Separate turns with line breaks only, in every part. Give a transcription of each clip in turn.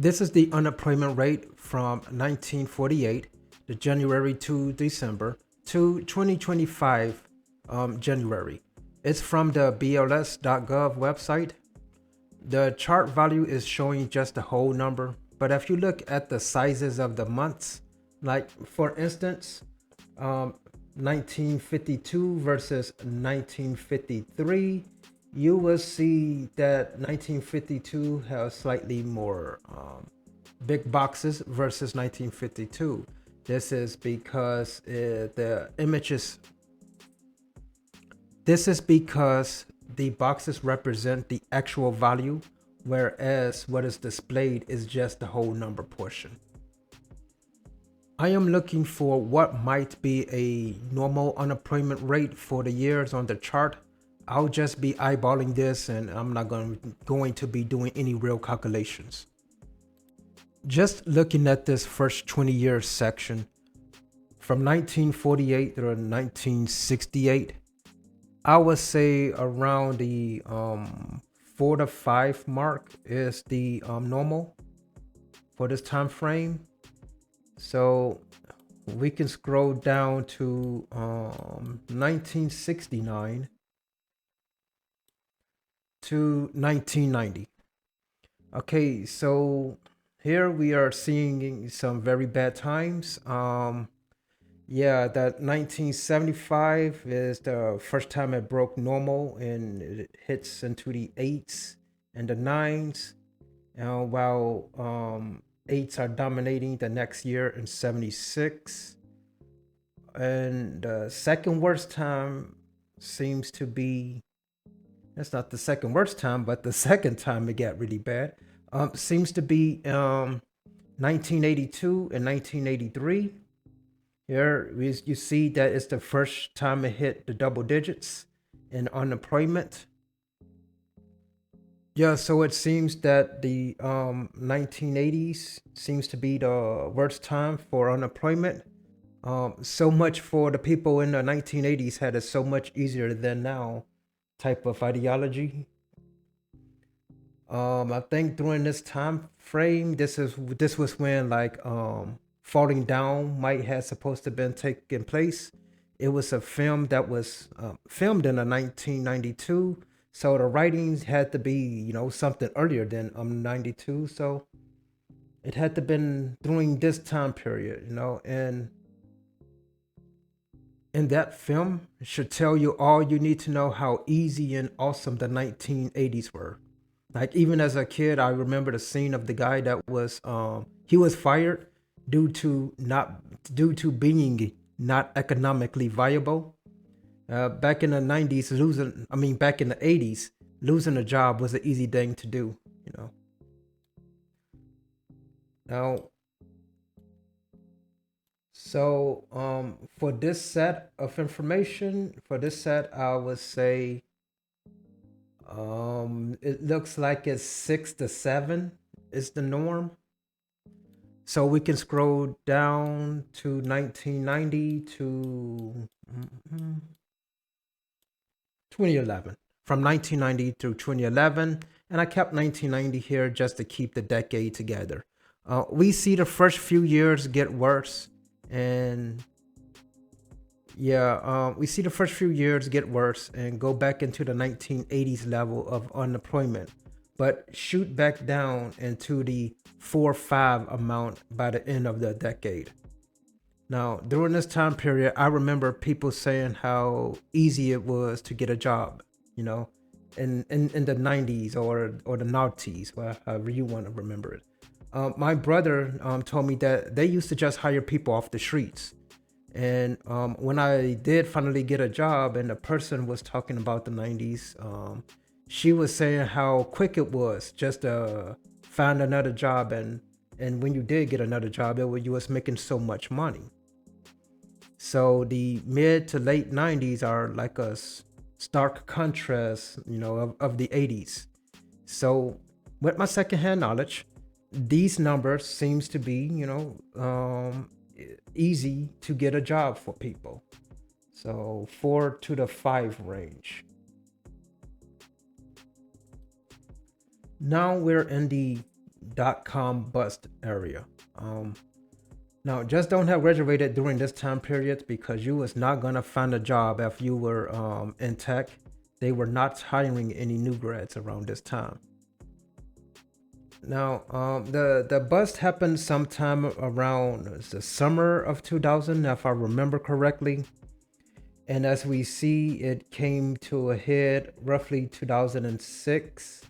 This is the unemployment rate from 1948, the January to December, to 2025 January. It's from the BLS.gov website. The chart value is showing just the whole number, but if you look at the sizes of the months, like for instance, 1952 versus 1953, you will see that 1952 has slightly more big boxes versus 1952. This is because the images. This is because the boxes represent the actual value, whereas what is displayed is just the whole number portion. I am looking for what might be a normal unemployment rate for the years on the chart. I'll just be eyeballing this and I'm not going to be doing any real calculations. Just looking at this first 20 years section from 1948 through 1968, I would say around the 4 to 5 mark is the normal for this time frame. So we can scroll down to 1969 to 1990. Okay, so here we are seeing some very bad times. Yeah, that 1975 is the first time it broke normal and it hits into the eights and the nines. While eights are dominating the next year in 76. And the second worst time seems to be, that's not the second worst time, but the second time it got really bad. Seems to be 1982 and 1983. Here you see that it's the first time it hit the double digits in unemployment. Yeah, so it seems that the 1980s seems to be the worst time for unemployment. So much for the people in the 1980s had it so much easier than now type of ideology. I think during this time frame, this was when like falling down might have supposed to been taking place. It was a film that was filmed in a 1992, so the writings had to be something earlier than 92. So it had to been during this time period, and in that film it should tell you all you need to know how easy and awesome the 1980s were. Like even as a kid, I remember the scene of the guy that was he was fired due to being not economically viable. Back in the 90s, back in the 80s, losing a job was an easy thing to do, you know. Now, so for this set of information, I would say it looks like it's 6 to 7 is the norm. So we can scroll down to 1990 to 2011. From 1990 through 2011, and I kept 1990 here just to keep the decade together. We see the first few years get worse, and yeah, we see the first few years get worse and go back into the 1980s level of unemployment, but shoot back down into the 4 or 5 amount by the end of the decade. Now, during this time period, I remember people saying how easy it was to get a job, you know, in the 90s or the noughties, however you want to remember it. My brother told me that they used to just hire people off the streets. And when I did finally get a job and the person was talking about the 90s, she was saying how quick it was just to find another job. And when you did get another job, you was making so much money. So the mid to late 90s are like a stark contrast, of the 80s. So with my secondhand knowledge, these numbers seems to be, easy to get a job for people. So 4 to 5 range. Now we're in the dot-com bust area. Now, just don't have graduated during this time period because you was not gonna find a job if you were in tech. They were not hiring any new grads around this time. Now, the bust happened sometime around the summer of 2000, if I remember correctly. And as we see, it came to a head roughly 2006.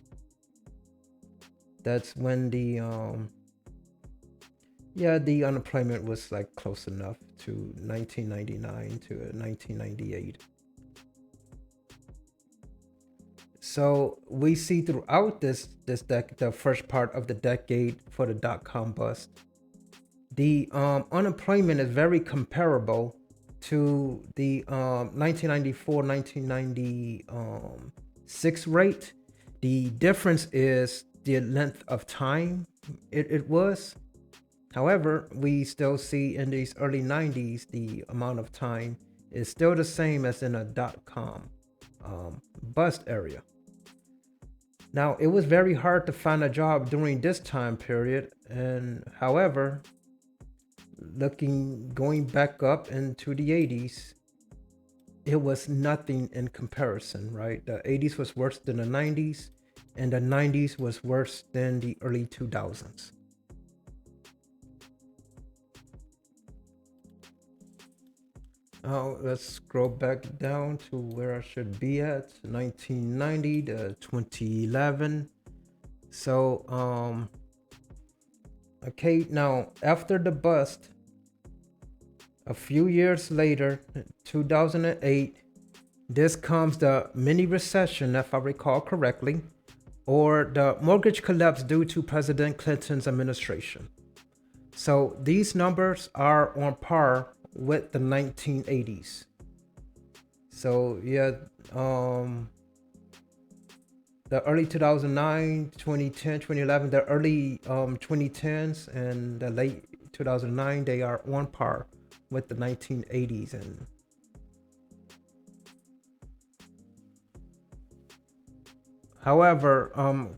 That's when the the unemployment was like close enough to 1999 to 1998. So we see throughout the first part of the decade for the dot-com bust, the unemployment is very comparable to the 1994 1996 rate. The difference is the length of time it was. However, we still see in these early 90s the amount of time is still the same as in a dot-com bust area. Now, it was very hard to find a job during this time period, and however, going back up into the 80s, it was nothing in comparison, right? The 80s was worse than the 90s, and the 90s was worse than the early 2000s. Let's scroll back down to where I should be at 1990 to 2011. So, okay, now after the bust, a few years later, 2008, this comes the mini recession, if I recall correctly, or the mortgage collapse due to President Clinton's administration. So these numbers are on par with the 1980s. So yeah, the early 2009, 2010, 2011, the early 2010s and the late 2009, they are on par with the 1980s. And however,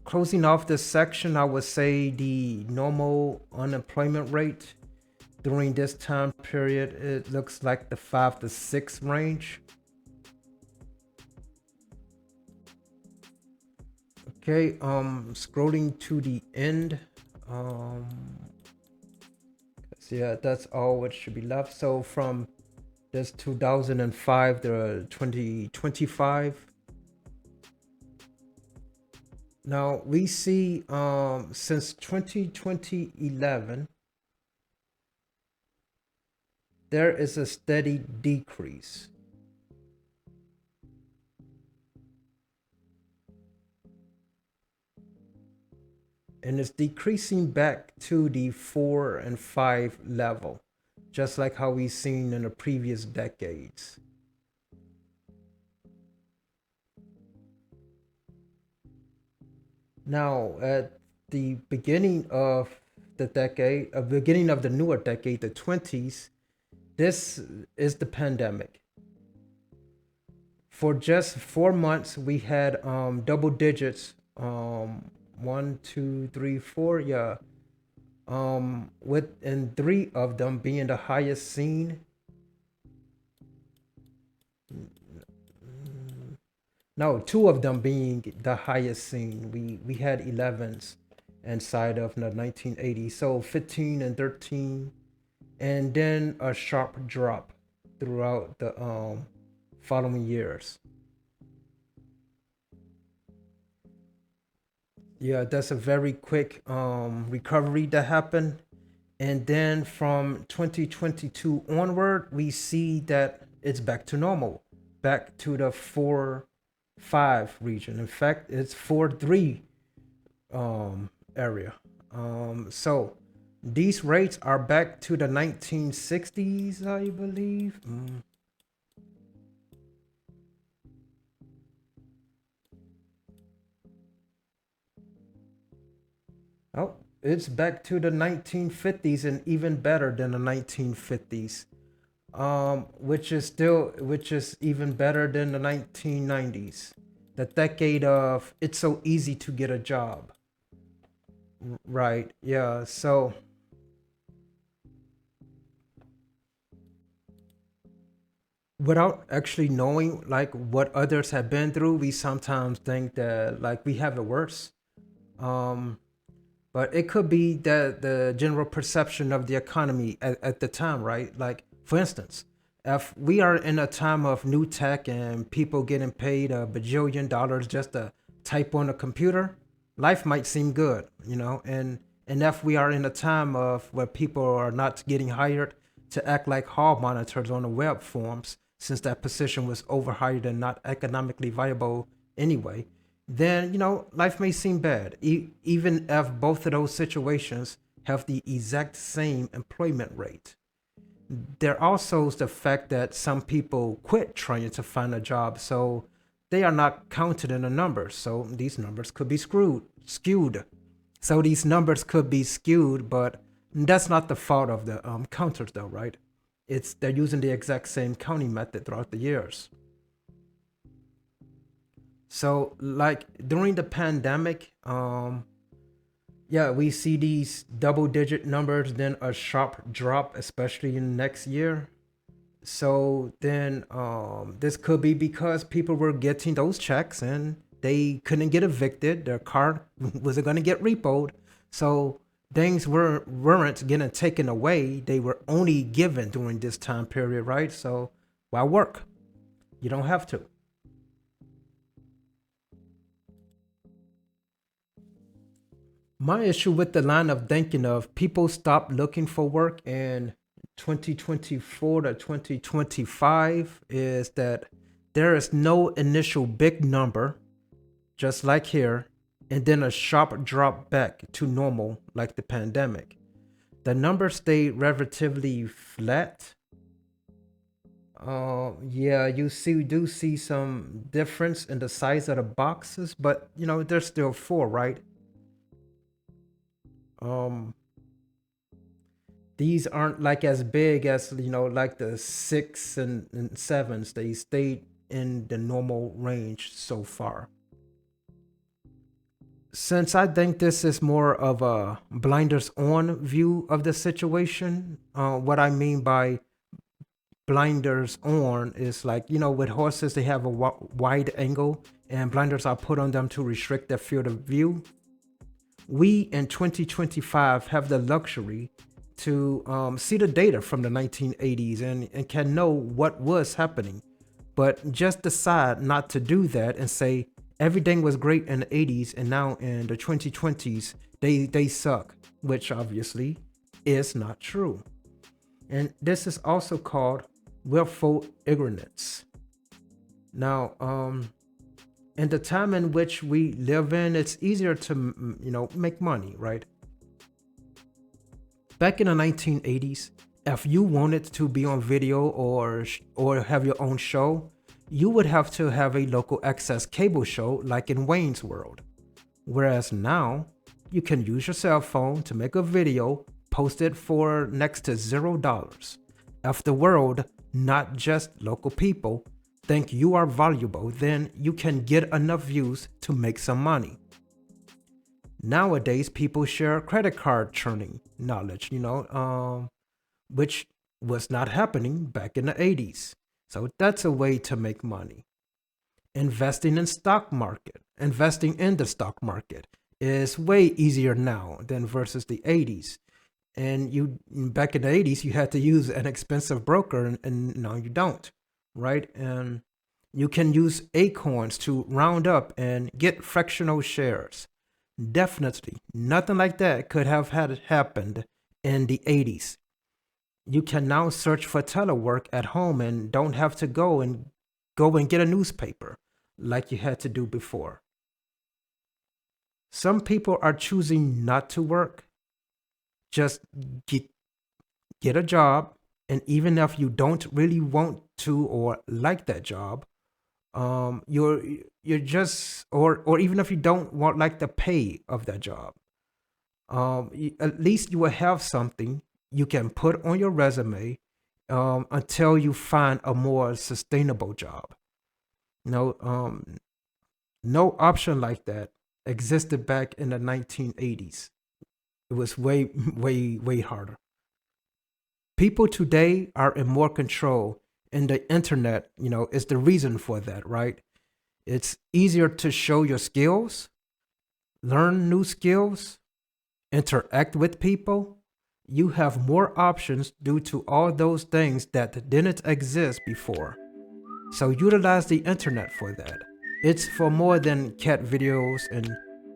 closing off this section, I would say the normal unemployment rate during this time period, it looks like the 5 to 6 range. Okay, scrolling to the end. So yeah, that's all what should be left. So from this 2005 to 2025. Now we see since 2011 there is a steady decrease. And it's decreasing back to the 4 and 5 level, just like how we've seen in the previous decades. Now, at the beginning of the decade, beginning of the newer decade, the 20s, this is the pandemic. For just 4 months, we had double digits, 1, 2, 3, 4, yeah. And 3 of them being the highest seen. No, 2 of them being the highest seen. We had 11s inside of the 1980s, so 15 and 13, and then a sharp drop throughout the following years. Yeah, that's a very quick recovery that happened. And then from 2022 onward, we see that it's back to normal, back to the 4-5 region. In fact, it's 4-3 area. So these rates are back to the 1960s, I believe. Oh, it's back to the 1950s and even better than the 1950s. Which is even better than the 1990s. The decade of it's so easy to get a job. Right. Yeah. So without actually knowing like what others have been through, we sometimes think that like we have it worse. Um, but it could be the general perception of the economy at the time, right? Like for instance, if we are in a time of new tech and people getting paid a bajillion dollars just to type on a computer, life might seem good, you know. And if we are in a time of where people are not getting hired to act like hall monitors on the web forums, since that position was overhired and not economically viable anyway, then you know life may seem bad, even if both of those situations have the exact same employment rate. There also is the fact that some people quit trying to find a job, so they are not counted in the numbers. So these numbers could be skewed. So these numbers could be skewed, but that's not the fault of the counters, though, right? It's they're using the exact same counting method throughout the years. So, like during the pandemic, yeah, we see these double digit numbers, then a sharp drop, especially in next year. So then this could be because people were getting those checks and they couldn't get evicted. Their car wasn't going to get repoed. So things weren't getting taken away. They were only given during this time period, right? So why work? You don't have to. My issue with the line of thinking of people stop looking for work in 2024 to 2025 is that there is no initial big number, just like here, and then a sharp drop back to normal like the pandemic. The numbers stay relatively flat. Yeah, do see some difference in the size of the boxes, but you know, there's still four, right? Um, these aren't like as big as you know like the six and sevens. They stayed in the normal range so far. Since I think this is more of a blinders on view of the situation, what I mean by blinders on is like, you know, with horses, they have a wide angle and blinders are put on them to restrict their field of view. We in 2025 have the luxury to see the data from the 1980s and can know what was happening, but just decide not to do that and say everything was great in the 80s and now in the 2020s they suck, which obviously is not true. And this is also called willful ignorance. Now, in the time in which we live in, it's easier to you know make money, right? Back in the 1980s, if you wanted to be on video or have your own show, you would have to have a local access cable show like in Wayne's World. Whereas now, you can use your cell phone to make a video, post it for next to $0. If the world, not just local people, think you are valuable, then you can get enough views to make some money. Nowadays, people share credit card churning knowledge, which was not happening back in the 80s. So that's a way to make money. Investing in the stock market is way easier now than versus the 80s. And you back in the 80s, you had to use an expensive broker, and now you don't, right? And you can use acorns to round up and get fractional shares. Definitely, nothing like that could have had happened in the 80s. You can now search for telework at home and don't have to go and get a newspaper like you had to do before. Some people are choosing not to work. Just get get a job, and even if you don't really want to or like that job, you're just or even if you don't want like the pay of that job, at least you will have something you can put on your resume until you find a more sustainable job. No, no option like that existed back in the 1980s. It was way, way harder. People today are in more control, and the internet, is the reason for that, right? It's easier to show your skills, learn new skills, interact with people. You have more options due to all those things that didn't exist before. So utilize the internet for that. It's for more than cat videos and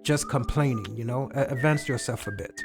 just complaining, advance yourself a bit.